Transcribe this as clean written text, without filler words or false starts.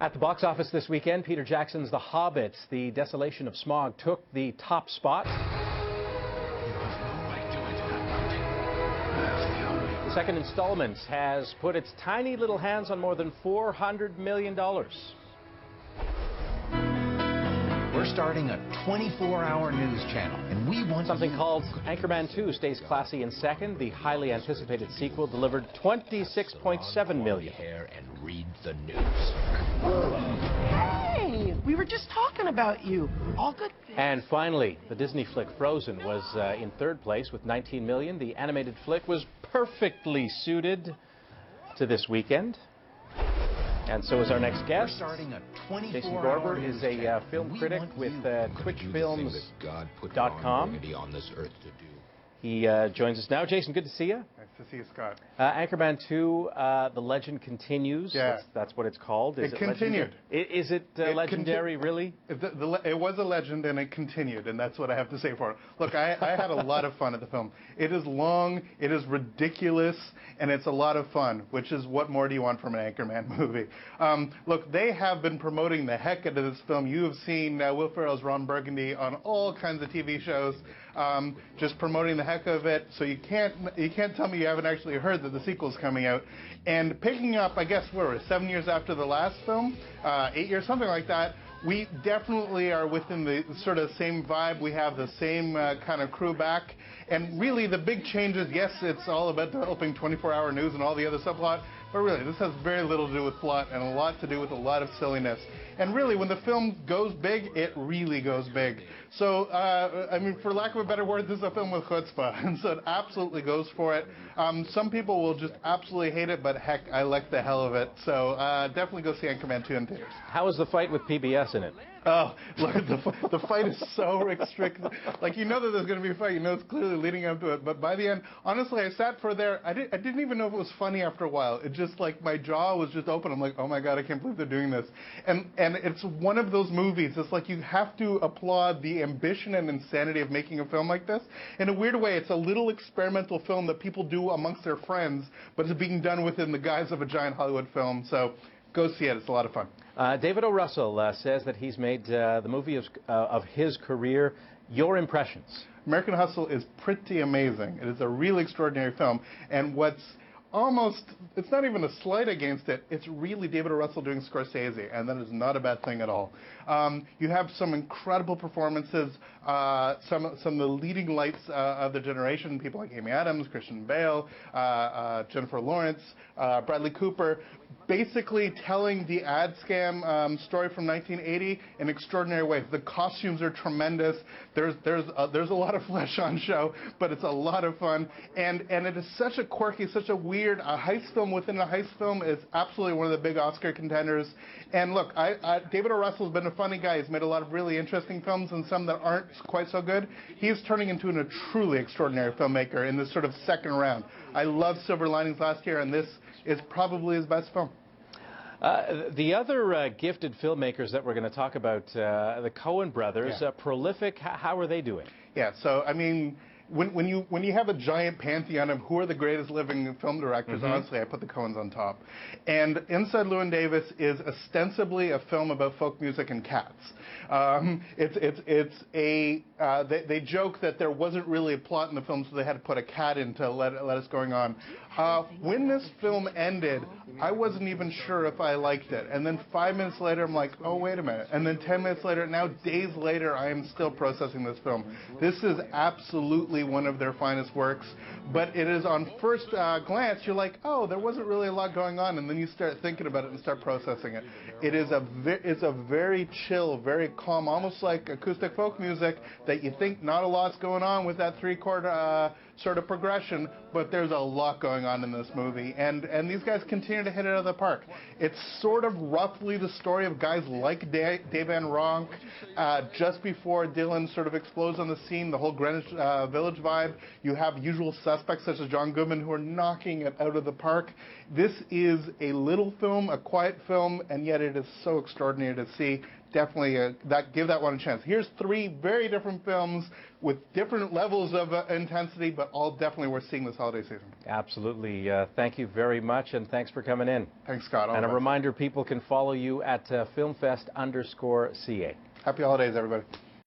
At the box office this weekend, Peter Jackson's The Hobbit, The Desolation of Smaug, took the top spot. The second installment has put its tiny little hands on more than $400 million. We're starting a 24-hour news channel, and we want something called Anchorman2 stays classy in second. The highly anticipated sequel delivered $26.7 million. And read the news. Hey, we were just talking about you. All good things. And finally, the Disney flick Frozen was in third place with $19 million. The animated flick was perfectly suited to this weekend. And so is our next guest. Jason Gorber is a film critic with twitchfilms.com. He joins us now. Jason, good to see you. Nice to see you, Scott. Anchorman 2, The Legend Continues. Yeah. That's what it's called. It continued. Is it legendary, really? It was a legend, and it continued, and that's what I have to say for it. Look, I had a lot of fun at the film. It is long, it is ridiculous, and it's a lot of fun, which is what more do you want from an Anchorman movie? Look, they have been promoting the heck out of this film. You have seen Will Ferrell's Ron Burgundy on all kinds of TV shows, just promoting the heck of it, so you can't tell me you haven't actually heard that the sequel's coming out. And picking up, I guess, what were it, 7 years after the last film? 8 years, something like that. We definitely are within the sort of same vibe. We have the same kind of crew back. And really the big changes, yes, it's all about developing 24-hour news and all the other subplot, but really this has very little to do with plot and a lot to do with a lot of silliness. And really, when the film goes big, it really goes big. So, I mean, for lack of a better word, this is a film with chutzpah, and so it absolutely goes for it. Some people will just absolutely hate it, but heck, I like the hell of it. So definitely go see Anchorman 2 in theaters. How is the fight with PBS in it? Oh, look, the fight is so restricted. Like, you know that there's going to be a fight. You know it's clearly leading up to it. But by the end, honestly, I sat for there. I didn't even know if it was funny after a while. It just, like, my jaw was just open. I'm like, oh, my God, I can't believe they're doing this. And it's one of those movies. It's like you have to applaud the ambition and insanity of making a film like this. In a weird way, it's a little experimental film that people do amongst their friends, but it's being done within the guise of a giant Hollywood film. So go see it. It's a lot of fun. David O. Russell says that he's made the movie of his career. Your impressions? American Hustle is pretty amazing. It is a really extraordinary film. And what's almost, it's not even a slight against it, it's really David O. Russell doing Scorsese, and that is not a bad thing at all. You have some incredible performances, some of the leading lights of the generation, people like Amy Adams, Christian Bale, Jennifer Lawrence, Bradley Cooper, basically telling the ad scam story from 1980 in extraordinary ways. The costumes are tremendous. There's a lot of flesh on show, but it's a lot of fun. And it is such a quirky, such a weird heist film within a heist film. Is absolutely one of the big Oscar contenders. And look, David O. Russell's been a funny guy. He's made a lot of really interesting films and some that aren't quite so good. He's turning into a truly extraordinary filmmaker in this sort of second round. I loved Silver Linings last year, and this is probably his best film. The other gifted filmmakers that we're going to talk about, the Coen brothers, prolific, how are they doing? Yeah, so, I mean, when you have a giant pantheon of who are the greatest living film directors, honestly, I put the Coens on top. And Inside Llewyn Davis is ostensibly a film about folk music and cats. They joke that there wasn't really a plot in the film, so they had to put a cat in to let us going on. When this film ended, I wasn't even sure if I liked it. And then 5 minutes later, I'm like, oh, wait a minute. And then 10 minutes later, now days later, I am still processing this film. This is absolutely one of their finest works. But it is, on first glance, you're like, oh, there wasn't really a lot going on. And then you start thinking about it and start processing it. It's a very chill, very calm, almost like acoustic folk music that you think not a lot's going on with that three-chord sort of progression, but there's a lot going on in this movie, and these guys continue to hit it out of the park. It's sort of roughly the story of guys like Dave Van Ronk, just before Dylan sort of explodes on the scene, the whole Greenwich Village vibe. You have usual suspects such as John Goodman who are knocking it out of the park. This is a little film, a quiet film, and yet it is so extraordinary to see. definitely give that one a chance. Here's 3 very different films with different levels of intensity, but all definitely worth seeing this holiday season. Absolutely. Thank you very much, and thanks for coming in. Thanks, Scott. And a reminder, people can follow you at Filmfest_CA. Happy holidays, everybody.